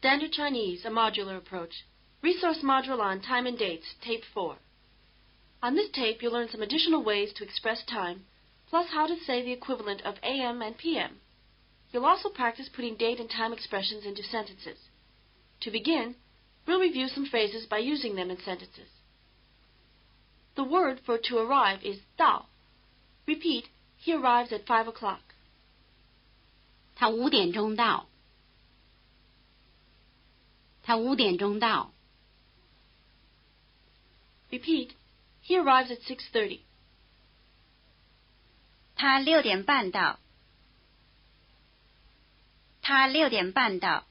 Standard Chinese, a modular approach. Resource module on time and dates, tape 4. On this tape, you'll learn some additional ways to express time, plus how to say the equivalent of AM and PM. You'll also practice putting date and time expressions into sentences. To begin, we'll review some phrases by using them in sentences. The word for to arrive is 到. Repeat, he arrives at 5 o'clock. 他5点钟到。他5点钟到。Repeat, he arrives at 6:30. 他6点半到。他6点半到。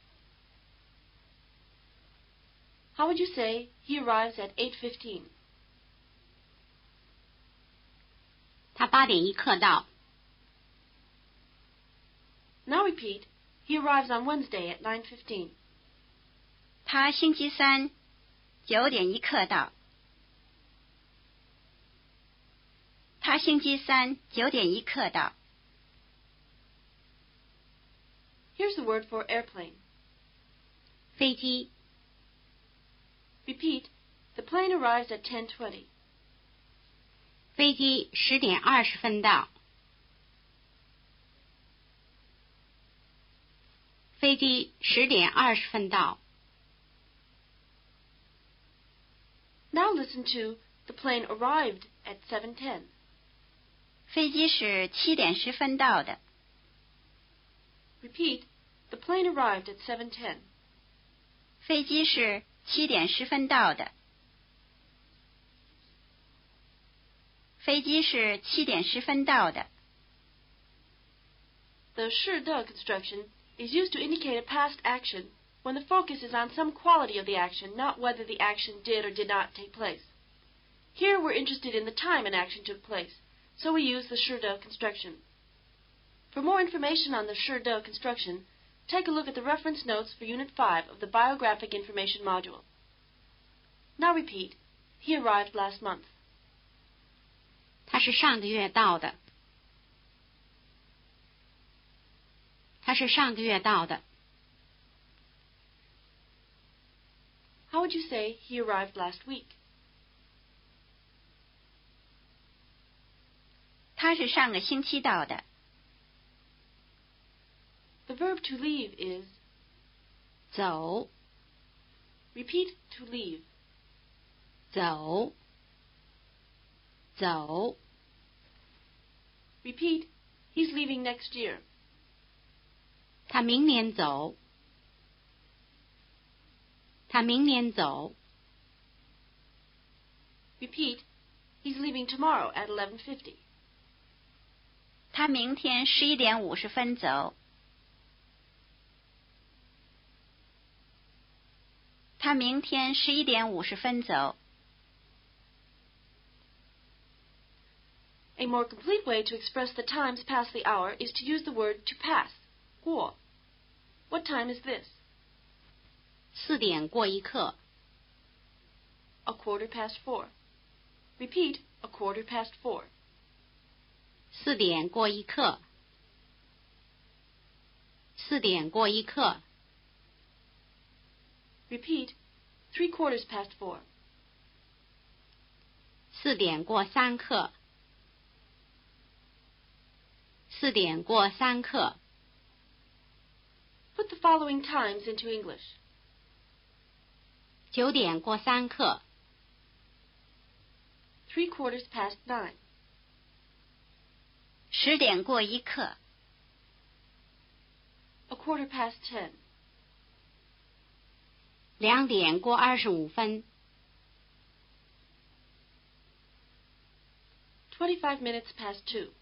How would you say he arrives at 8:15? 他8点1刻到。Now repeat, he arrives on Wednesday at 9:15. 他星期三9点1刻到。他星期三9点1刻到。Here's the word for airplane. 飞机。Repeat, the plane arrives at 10:20. 飞机10点20分到。飞机10点20分到。Now listen to the plane arrived at 7:10. 飞机是7点10分到的。Repeat, the plane arrived at 7:10. 飞机是7点10分到的。飞机是7点10分到的。The 是的 construction is used to indicate a past action when the focus is on some quality of the action, not whether the action did or did not take place. Here we're interested in the time an action took place, so we use the 是的 construction. For more information on the 是的 construction, take a look at the reference notes for Unit 5 of the Biographic Information module. Now repeat, he arrived last month. 他是上个月到的。他是上个月到的。How would you say he arrived last week? 他是上个星期到的。The verb to leave is 走。Repeat to leave. 走。走。Repeat, he's leaving next year. 他明年走。他明年走。Repeat, he's leaving tomorrow at 11:50. 他明天11点50分走。他明天11点50分走。A more complete way to express the times past the hour is to use the word to pass, 过. What time is this? 4点过1刻。A 4:15. Repeat, a 4:15. 4点过1刻。4点过1刻。Repeat, 3:15. 4点过3刻。4点过3刻。Put the following times into English. 9点过3刻。9:15. 10点过1刻。A 10:15. 2点过25分。25 minutes past 2.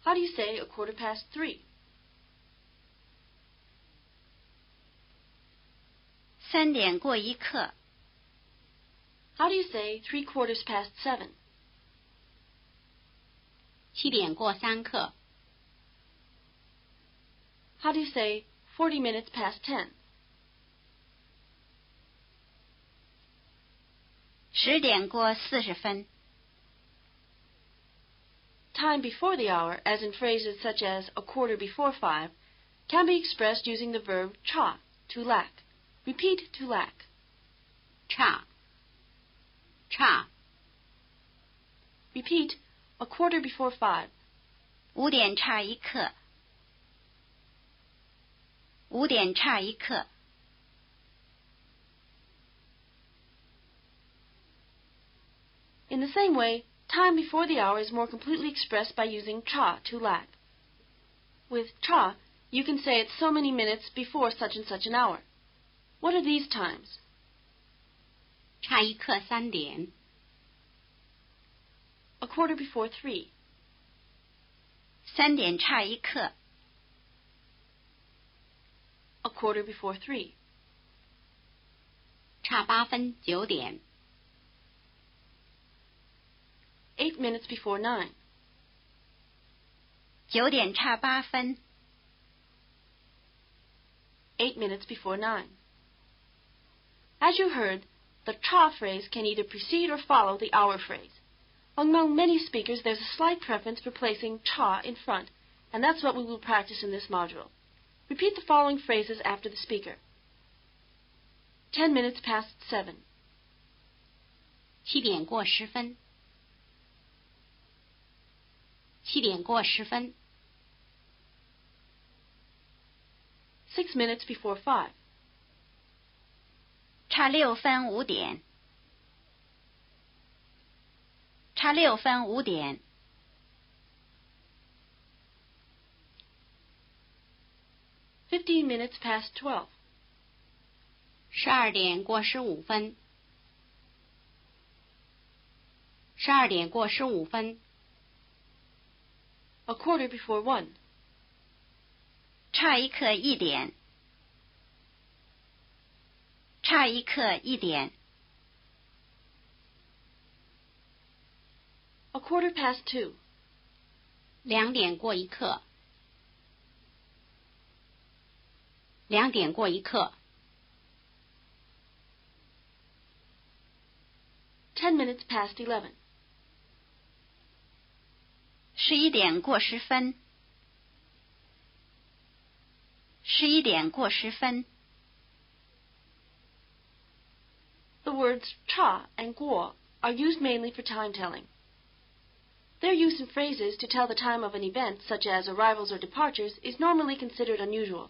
How do you say a 3:15? 3点过1刻。How do you say 7:75? 7点过3刻。How do you say 40 minutes past 10? 10点过40分。Time before the hour, as in phrases such as a 5:15, can be expressed using the verb 差, to lack. Repeat to lack. 差，差， Repeat, a quarter before 5. 5点差1刻。5点差1刻。In the same way, time before the hour is more completely expressed by using cha to lack. With cha, you can say it's so many minutes before such and such an hour. What are these times? 差1刻3点， A quarter before 3. 3点差1刻。A quarter before 3. 差8分9点， 8 minutes before 9. 9点差8分。8 minutes before 9. As you heard, the cha phrase can either precede or follow the hour phrase. Among many speakers, there's a slight preference for placing cha in front, and that's what we will practice in this module. Repeat the following phrases after the speaker. 10 minutes past 7. 7点过10分，7点过10分， 6 minutes before 5. 差6分5点。差6分5点。 15 minutes past 12. 12点过15分，12点过15分， A quarter before 1. 差1刻1点。差1刻1点。 A quarter past 2. 2点过1刻，2点过1刻， 10 minutes past 11. 11点过10分。11点过10分。 The words cha and guo are used mainly for time telling. Their use in phrases to tell the time of an event, such as arrivals or departures, is normally considered unusual.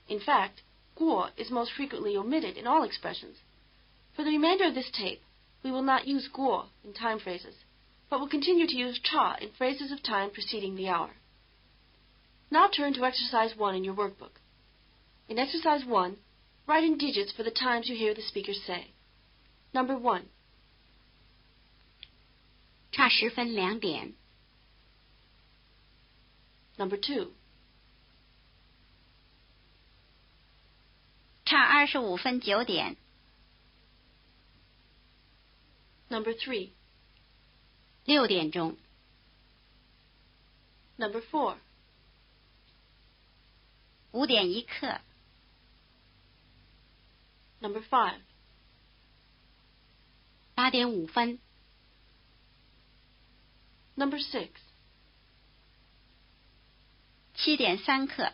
In fact, guo is most frequently omitted in all expressions. For the remainder of this tape, we will not use guo in time phrases, but will continue to use cha in phrases of time preceding the hour. Now turn to exercise 1 in your workbook. In exercise 1, write in digits for the times you hear the speaker say. Number 1. 差10分2点， Number 2. 差25分9点。 Number 3. 6点钟， Number 4. 5点1刻。 Number 5. 8点5分， Number 6. 7点3刻。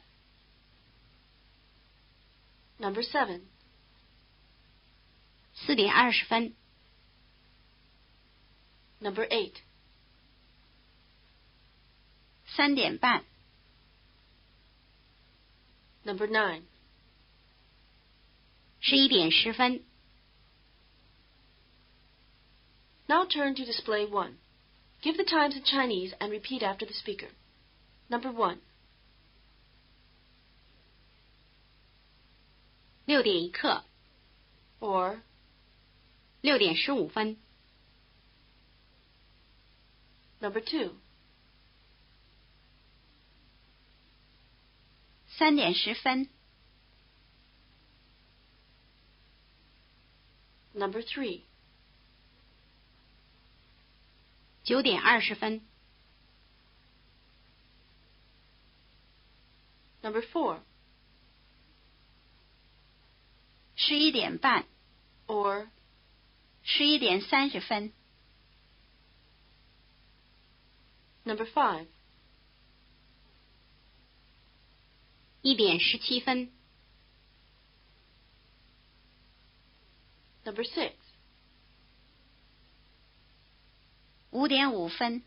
Number 7. 4点20分， Number 8. 3点半。 Number 9. 11点10分。 Now turn to display 1. Give the times in Chinese and repeat after the speaker. Number 1. 6点1刻， Or 6点15分， Number 2. 3点10分。 Number 3. 9点20分， Number 4. 11点半。 Or 11点30分。 Number 5. 1点17分， Number 6. 5:05.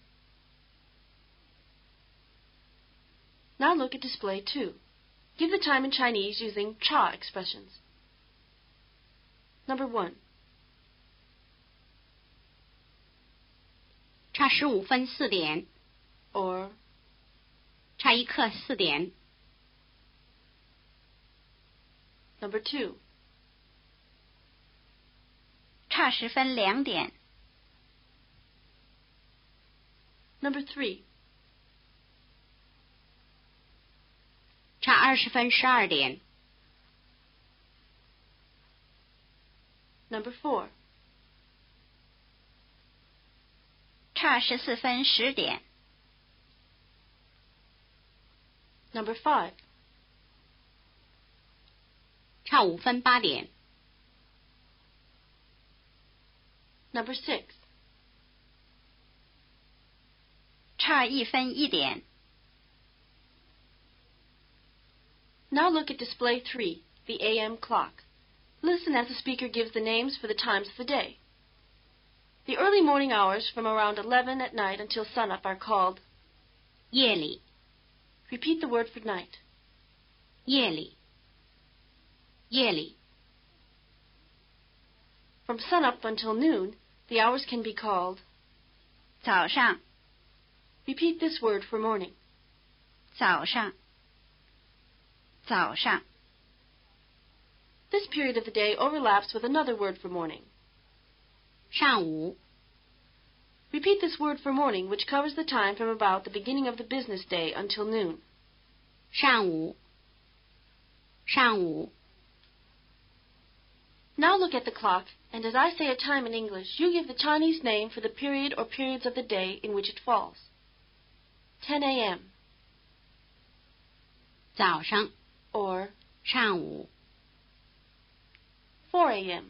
Now look at display 2. Give the time in Chinese using cha expressions. Number 1. 差15分4点 Or 差1刻4点 Number 2. 差10分2点。Number 3. 差20分12点 Number 4. 差14分10点。Number 5. 差5分8点 Number 6. 差1分1点。Now look at display 3, the AM clock. Listen as the speaker gives the names for the times of the day. The early morning hours from around 11 at night until sunup are called. 夜里 Repeat the word for night. 夜里夜里 From sunup until noon, the hours can be called. 早上 Repeat this word for morning. 早上早上。 This period of the day overlaps with another word for morning. 上午 Repeat this word for morning, which covers the time from about the beginning of the business day until noon. 上午上午 Now look at the clock, and as I say a time in English, you give the Chinese name for the period or periods of the day in which it falls. 10 a.m. 早上 or 上午 4 a.m.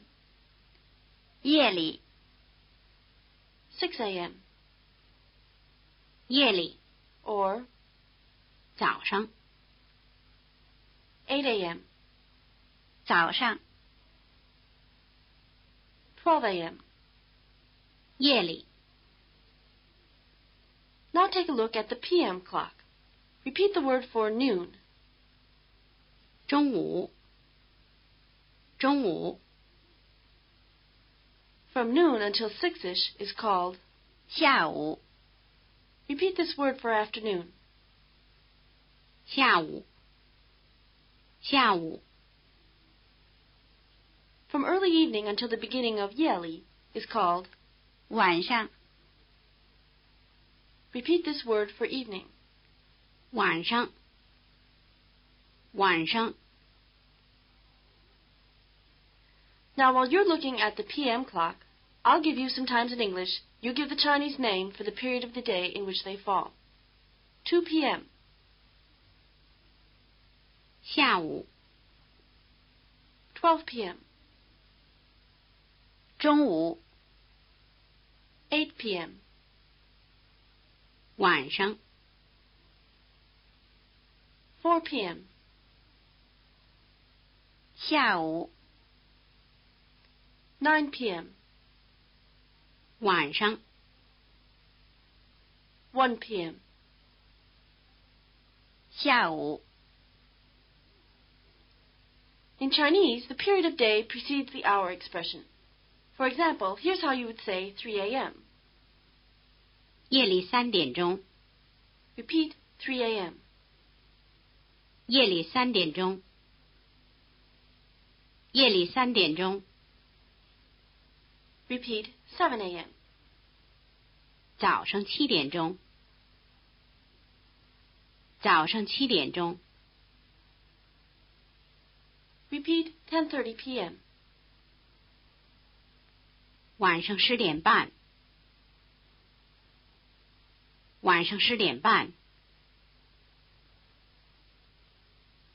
夜里 6 a.m. 夜里 or 早上 8 a.m. 早上12 a.m. 夜里 Now take a look at the PM clock. Repeat the word for noon. 中午中午 From noon until 6-ish is called. 下午 Repeat this word for afternoon. 下午下午 From early evening until the beginning of yeli is called. 晚上 Repeat this word for evening. 晚上晚上 Now while you're looking at the PM clock, I'll give you some times in English. You give the Chinese name for the period of the day in which they fall. 2 p.m. 下午 12 p.m. 中午 8 p.m. 晚上 4 p.m. 下午9 p.m. 晚上 1 p.m. 下午 In Chinese, the period of day precedes the hour expression. For example, here's how you would say 3 a.m. 夜里3点钟 Repeat 3 a.m. 夜里3点钟夜里3点钟 Repeat 7 a.m. 早上7点钟早上7点钟 Repeat 10:30 p.m. 晚上10点半晚上10点半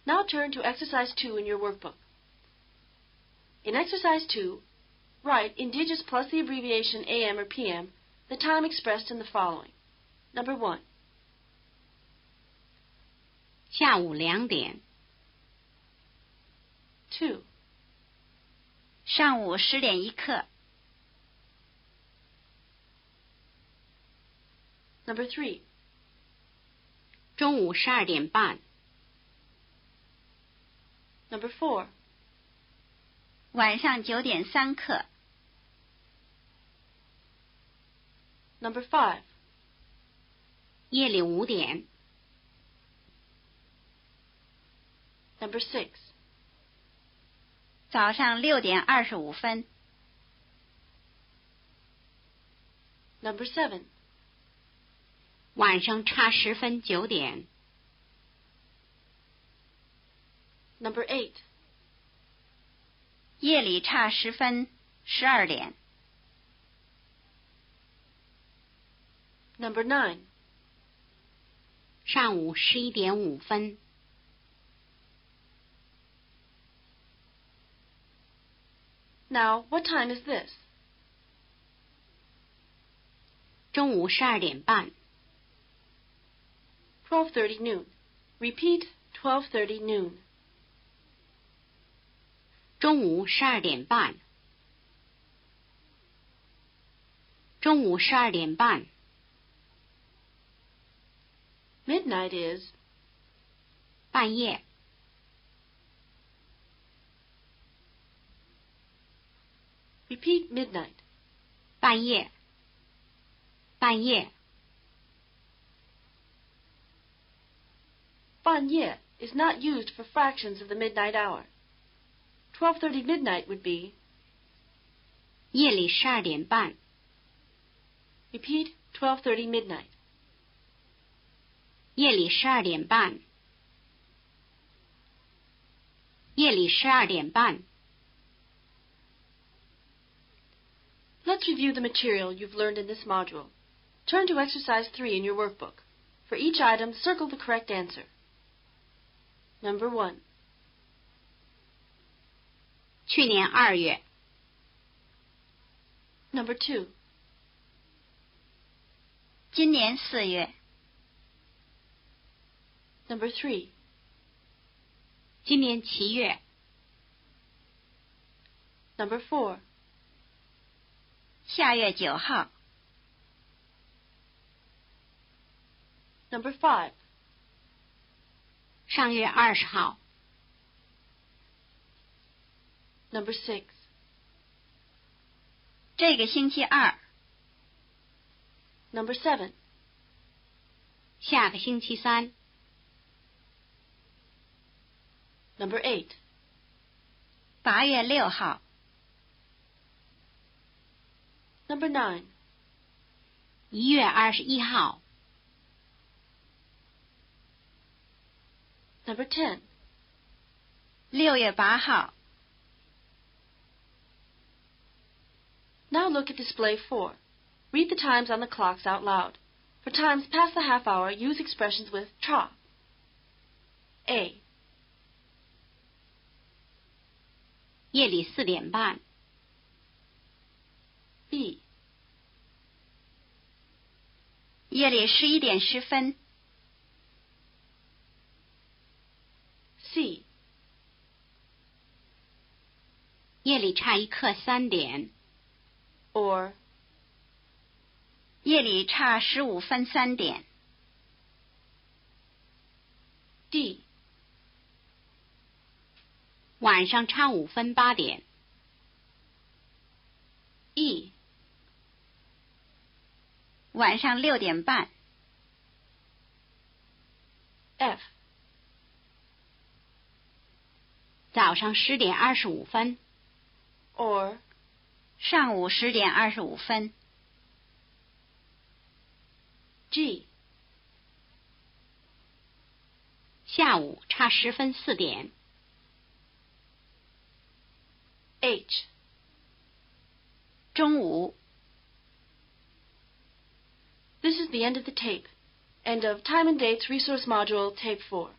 Now turn to exercise 2 in your workbook. In exercise 2, write in digits plus the abbreviation AM or PM the time expressed in the following. Number 1. 下午2点 2. 上午10点一刻。Number 3. 中午12点半。Number 4. 晚上9点3刻。Number 5. 夜里5点。Number 6. 早上6点25分。Number 7. 晚上差10分9点。Number 8. 夜里差10分12点。Number 9. 上午11点5分。Now, what time is this? 中午12点半。12:30 noon. Repeat 12:30 noon. 中午12点半。中午12点半。Midnight is 半夜。Repeat midnight. 半夜。半夜。半夜 is not used for fractions of the midnight hour. 12:30 midnight would be 夜里12点半。Repeat 12:30 midnight. 夜里12点半。夜里12点半。Let's review the material you've learned in this module. Turn to exercise 3 in your workbook. For each item, circle the correct answer. Number 1. 去年2月。Number 2. 今年4月。Number 3. 今年7月。Number 4. 下月9号。Number 5. 上月20号。Number 6. 这个星期2。Number 7. 下个星期3。Number 8. 8月6号。Number 9. 1月21号。Number 10. 6月8号。Now look at display 4. Read the times on the clocks out loud. For times past the half hour, use expressions with tra. A. 夜里4点半。B. 夜里11点10分。C. 夜里差1刻3点。Or 夜里差15分3点。D. 晚上差5分8点。E. 晚上6点半。F. 早上10点25分。Or 上午10点25分。G. 下午差10分4点。H. 中午。This is the end of the tape. End of Time and Dates Resource Module, Tape 4.